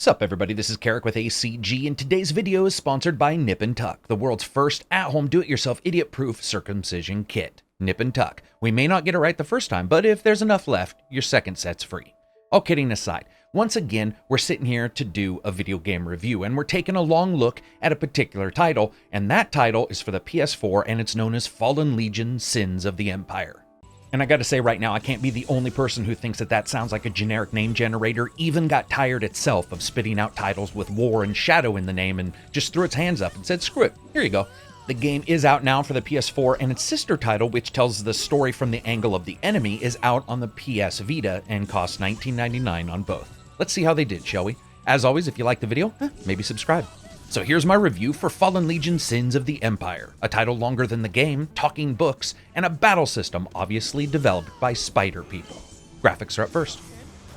Sup everybody, this is Karak with ACG, and today's video is sponsored by Nip and Tuck, the world's first at-home do-it-yourself idiot-proof circumcision kit. Nip and Tuck. We may not get it right the first time, but if there's enough left, your second set's free. All kidding aside, once again, we're sitting here to do a video game review, and we're taking a long look at a particular title, and that title is for the PS4, and it's known as Fallen Legion: Sins of the Empire. And I gotta say right now, I can't be the only person who thinks that that sounds like a generic name generator. Even got tired itself of spitting out titles with war and shadow in the name and just threw its hands up and said, screw it, here you go. The game is out now for the PS4, and its sister title, which tells the story from the angle of the enemy, is out on the PS Vita and costs $19.99 on both. Let's see how they did, shall we? As always, if you like the video, maybe subscribe. So here's my review for Fallen Legion: Sins of the Empire, a title longer than the game, talking books, and a battle system obviously developed by spider people. Graphics are up first.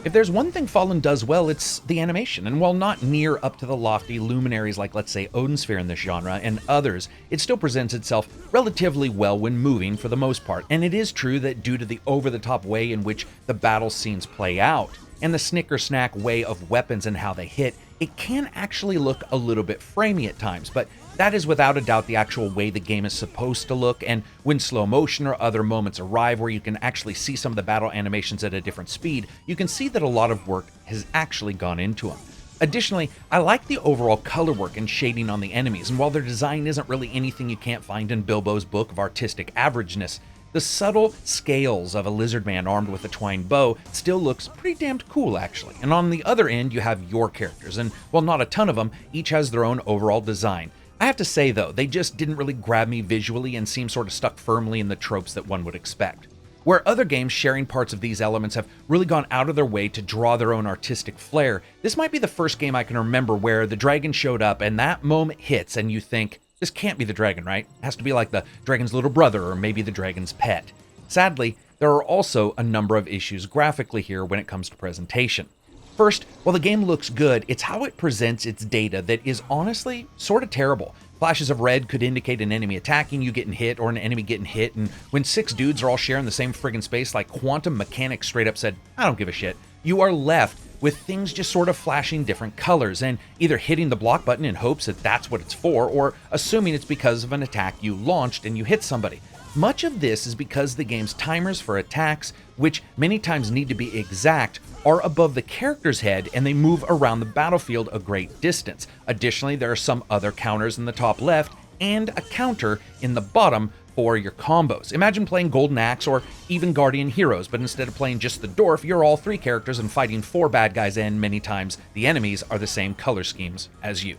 If there's one thing Fallen does well, it's the animation, and while not near up to the lofty luminaries like, let's say, Odinsphere in this genre and others, it still presents itself relatively well when moving for the most part. And it is true that due to the over-the-top way in which the battle scenes play out, and the snicker-snack way of weapons and how they hit, it can actually look a little bit framey at times, but that is without a doubt the actual way the game is supposed to look, and when slow motion or other moments arrive where you can actually see some of the battle animations at a different speed, you can see that a lot of work has actually gone into them. Additionally, I like the overall color work and shading on the enemies, and while their design isn't really anything you can't find in Bilbo's book of artistic averageness, the subtle scales of a lizard man armed with a twined bow still looks pretty damned cool, actually. And on the other end, you have your characters, and while not a ton of them, each has their own overall design. I have to say, though, they just didn't really grab me visually and seem sort of stuck firmly in the tropes that one would expect. Where other games sharing parts of these elements have really gone out of their way to draw their own artistic flair, this might be the first game I can remember where the dragon showed up and that moment hits and you think, this can't be the dragon, right? It has to be like the dragon's little brother or maybe the dragon's pet. Sadly, there are also a number of issues graphically here when it comes to presentation. First, while the game looks good, it's how it presents its data that is honestly sort of terrible. Flashes of red could indicate an enemy attacking you getting hit or an enemy getting hit, and when 6 dudes are all sharing the same friggin' space like quantum mechanics straight up said, I don't give a shit, you are left with things just sort of flashing different colors and either hitting the block button in hopes that that's what it's for, or assuming it's because of an attack you launched and you hit somebody. Much of this is because the game's timers for attacks, which many times need to be exact, are above the character's head and they move around the battlefield a great distance. Additionally, there are some other counters in the top left and a counter in the bottom for your combos. Imagine playing Golden Axe or even Guardian Heroes, but instead of playing just the dwarf, you're all 3 characters and fighting 4 bad guys, and many times the enemies are the same color schemes as you.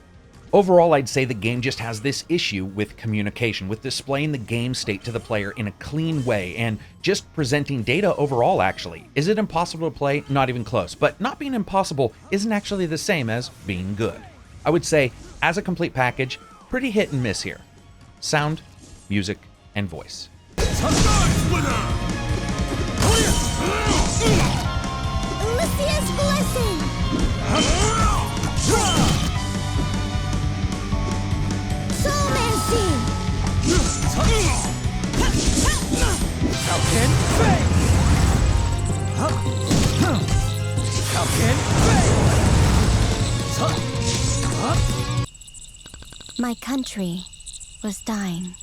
Overall, I'd say the game just has this issue with communication, with displaying the game state to the player in a clean way, and just presenting data overall, actually. Is it impossible to play? Not even close. But not being impossible isn't actually the same as being good. I would say, as a complete package, pretty hit and miss here. Sound, music, and voice. Lucia's blessing! Soulmancy! Falcon Fate! Falcon Fate! My country was dying.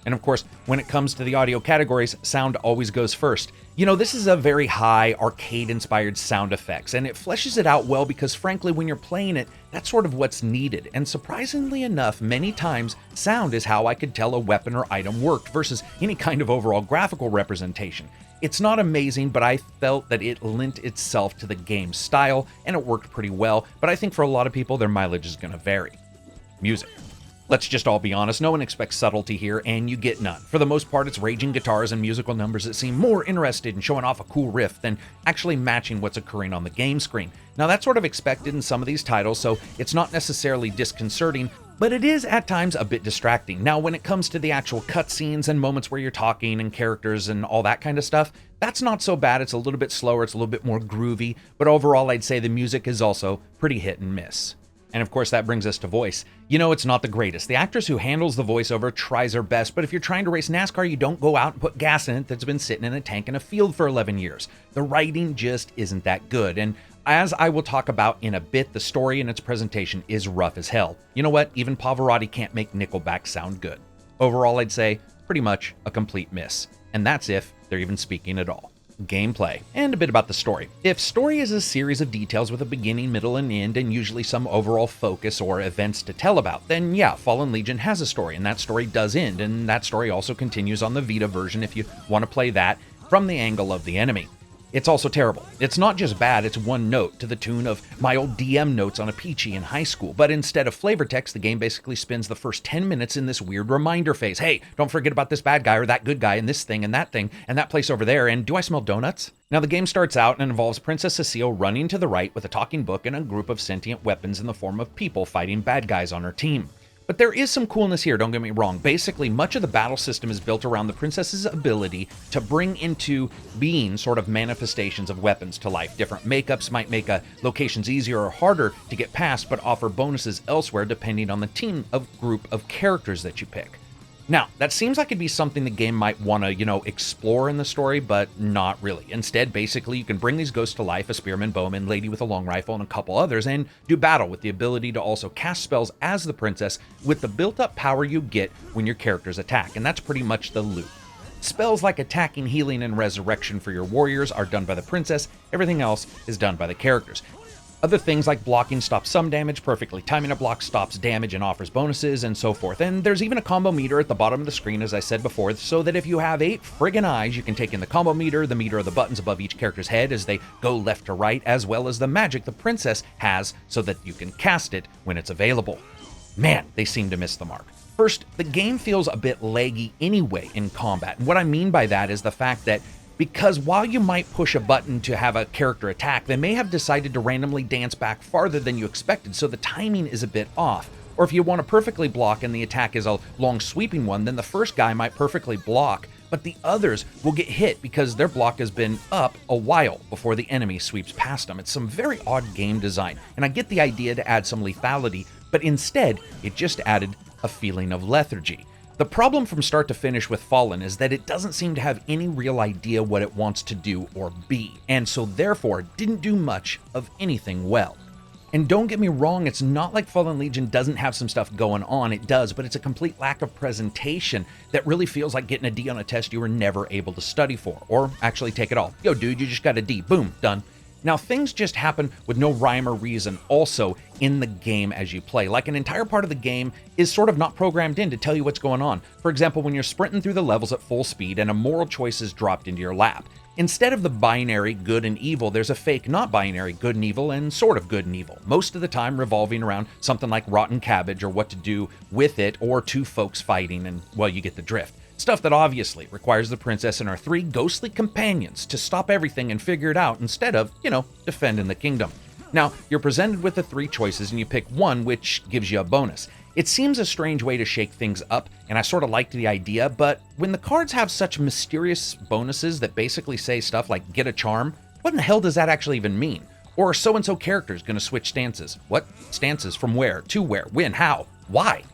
And of course, when it comes to the audio categories, sound always goes first. You know, this is a very high arcade-inspired sound effects, and it fleshes it out well because frankly, when you're playing it, that's sort of what's needed. And surprisingly enough, many times, sound is how I could tell a weapon or item worked versus any kind of overall graphical representation. It's not amazing, but I felt that it lent itself to the game's style, and it worked pretty well, but I think for a lot of people, their mileage is gonna vary. Music. Let's just all be honest, no one expects subtlety here, and you get none. For the most part, it's raging guitars and musical numbers that seem more interested in showing off a cool riff than actually matching what's occurring on the game screen. Now, that's sort of expected in some of these titles, so it's not necessarily disconcerting, but it is at times a bit distracting. Now, when it comes to the actual cutscenes and moments where you're talking and characters and all that kind of stuff, that's not so bad. It's a little bit slower, it's a little bit more groovy, but overall, I'd say the music is also pretty hit and miss. And of course, that brings us to voice. You know, it's not the greatest. The actress who handles the voiceover tries her best, but if you're trying to race NASCAR, you don't go out and put gas in it that's been sitting in a tank in a field for 11 years. The writing just isn't that good, and as I will talk about in a bit, the story and its presentation is rough as hell. You know what? Even Pavarotti can't make Nickelback sound good. Overall, I'd say pretty much a complete miss. And that's if they're even speaking at all. Gameplay, and a bit about the story. If story is a series of details with a beginning, middle, and end, and usually some overall focus or events to tell about, then yeah, Fallen Legion has a story, and that story does end, and that story also continues on the Vita version if you want to play that from the angle of the enemy. It's also terrible. It's not just bad, it's one note to the tune of my old DM notes on a Peachy in high school, but instead of flavor text, the game basically spends the first 10 minutes in this weird reminder phase. Hey, don't forget about this bad guy or that good guy and this thing and that place over there, and do I smell donuts? Now the game starts out and involves Princess Cecile running to the right with a talking book and a group of sentient weapons in the form of people fighting bad guys on her team. But there is some coolness here, don't get me wrong. Basically, much of the battle system is built around the princess's ability to bring into being sort of manifestations of weapons to life. Different makeups might make locations easier or harder to get past, but offer bonuses elsewhere depending on the group of characters that you pick. Now, that seems like it'd be something the game might want to, explore in the story, but not really. Instead, basically, you can bring these ghosts to life, a spearman, bowman, lady with a long rifle, and a couple others, and do battle with the ability to also cast spells as the princess with the built-up power you get when your characters attack, and that's pretty much the loop. Spells like attacking, healing, and resurrection for your warriors are done by the princess. Everything else is done by the characters. Other things like blocking stops some damage, perfectly timing a block stops damage and offers bonuses, and so forth. And there's even a combo meter at the bottom of the screen, as I said before, so that if you have 8 friggin' eyes, you can take in the combo meter, the meter of the buttons above each character's head as they go left to right, as well as the magic the princess has so that you can cast it when it's available. Man, they seem to miss the mark. First, the game feels a bit laggy anyway in combat. And what I mean by that is the fact that because while you might push a button to have a character attack, they may have decided to randomly dance back farther than you expected, so the timing is a bit off. Or if you want to perfectly block and the attack is a long sweeping one, then the first guy might perfectly block, but the others will get hit because their block has been up a while before the enemy sweeps past them. It's some very odd game design, and I get the idea to add some lethality, but instead, it just added a feeling of lethargy. The problem from start to finish with Fallen is that it doesn't seem to have any real idea what it wants to do or be, and so therefore didn't do much of anything well. And don't get me wrong, it's not like Fallen Legion doesn't have some stuff going on, it does, but it's a complete lack of presentation that really feels like getting a D on a test you were never able to study for, or actually take it all. Yo dude, you just got a D, boom, done. Now, things just happen with no rhyme or reason also in the game as you play. Like an entire part of the game is sort of not programmed in to tell you what's going on. For example, when you're sprinting through the levels at full speed and a moral choice is dropped into your lap. Instead of the binary good and evil, there's a fake not binary good and evil and sort of good and evil. Most of the time revolving around something like rotten cabbage or what to do with it or 2 folks fighting and, well, you get the drift. Stuff that obviously requires the princess and her 3 ghostly companions to stop everything and figure it out instead of, defending the kingdom. Now, you're presented with the 3 choices and you pick one which gives you a bonus. It seems a strange way to shake things up, and I sort of liked the idea, but when the cards have such mysterious bonuses that basically say stuff like get a charm, what in the hell does that actually even mean? Or so-and-so character's gonna switch stances. What? Stances from where? To where? When? How? Why?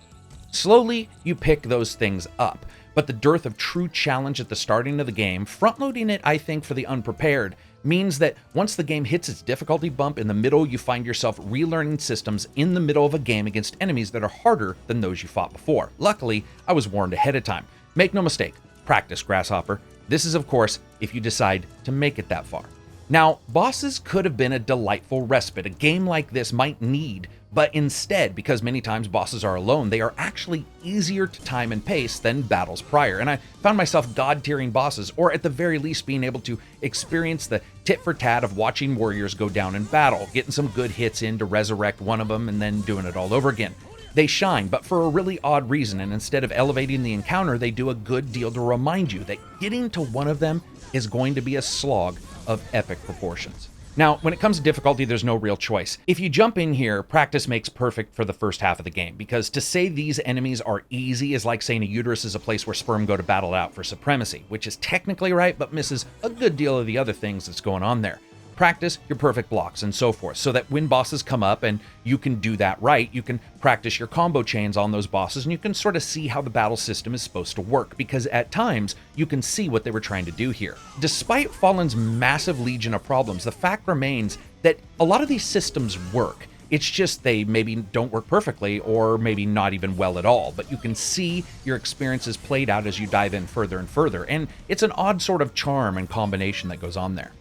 Slowly, you pick those things up. But the dearth of true challenge at the starting of the game, front-loading it, I think, for the unprepared, means that once the game hits its difficulty bump in the middle, you find yourself relearning systems in the middle of a game against enemies that are harder than those you fought before. Luckily, I was warned ahead of time. Make no mistake, practice, Grasshopper. This is, of course, if you decide to make it that far. Now, bosses could have been a delightful respite a game like this might need, but instead, because many times bosses are alone, they are actually easier to time and pace than battles prior. And I found myself god-tiering bosses, or at the very least being able to experience the tit-for-tat of watching warriors go down in battle, getting some good hits in to resurrect one of them, and then doing it all over again. They shine, but for a really odd reason, and instead of elevating the encounter, they do a good deal to remind you that getting to one of them is going to be a slog of epic proportions. Now, when it comes to difficulty, there's no real choice. If you jump in here, practice makes perfect for the first half of the game, because to say these enemies are easy is like saying a uterus is a place where sperm go to battle out for supremacy, which is technically right, but misses a good deal of the other things that's going on there. Practice your perfect blocks and so forth, so that when bosses come up and you can do that right, you can practice your combo chains on those bosses and you can sort of see how the battle system is supposed to work, because at times you can see what they were trying to do here. Despite Fallen's massive legion of problems, the fact remains that a lot of these systems work. It's just they maybe don't work perfectly or maybe not even well at all, but you can see your experiences played out as you dive in further and further, and it's an odd sort of charm and combination that goes on there.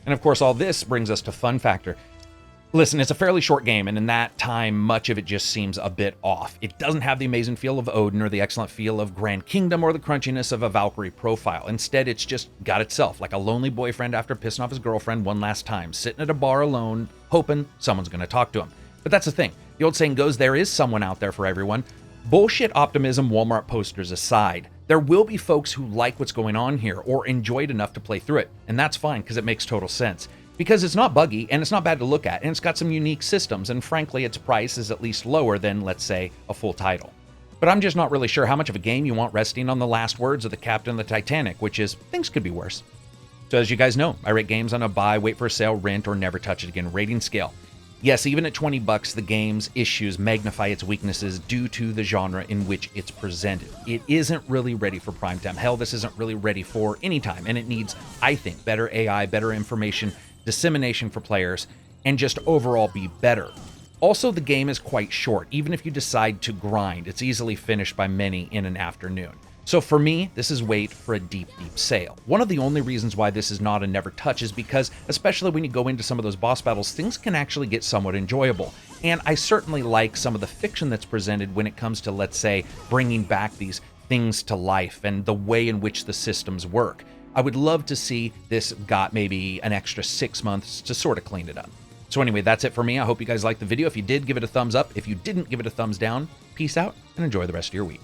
And of course, all this brings us to fun factor. Listen, it's a fairly short game, and in that time, much of it just seems a bit off. It doesn't have the amazing feel of Odin or the excellent feel of Grand Kingdom or the crunchiness of a Valkyrie profile. Instead, it's just got itself, like a lonely boyfriend after pissing off his girlfriend one last time, sitting at a bar alone, hoping someone's going to talk to him. But that's the thing. The old saying goes, there is someone out there for everyone. Bullshit optimism Walmart posters aside, there will be folks who like what's going on here or enjoy it enough to play through it, and that's fine because it makes total sense. Because it's not buggy, and it's not bad to look at, and it's got some unique systems, and frankly, its price is at least lower than, let's say, a full title. But I'm just not really sure how much of a game you want resting on the last words of the captain of the Titanic, which is, things could be worse. So as you guys know, I rate games on a buy, wait for a sale, rent, or never touch it again rating scale. Yes, even at $20, the game's issues magnify its weaknesses due to the genre in which it's presented. It isn't really ready for prime time. Hell, this isn't really ready for any time, and it needs, I think, better AI, better information, dissemination for players, and just overall be better. Also, the game is quite short. Even if you decide to grind, it's easily finished by many in an afternoon. So for me, this is wait for a deep, deep sale. One of the only reasons why this is not a never touch is because, especially when you go into some of those boss battles, things can actually get somewhat enjoyable. And I certainly like some of the fiction that's presented when it comes to, let's say, bringing back these things to life and the way in which the systems work. I would love to see this got maybe an extra 6 months to sort of clean it up. So anyway, that's it for me. I hope you guys liked the video. If you did, give it a thumbs up. If you didn't, give it a thumbs down. Peace out and enjoy the rest of your week.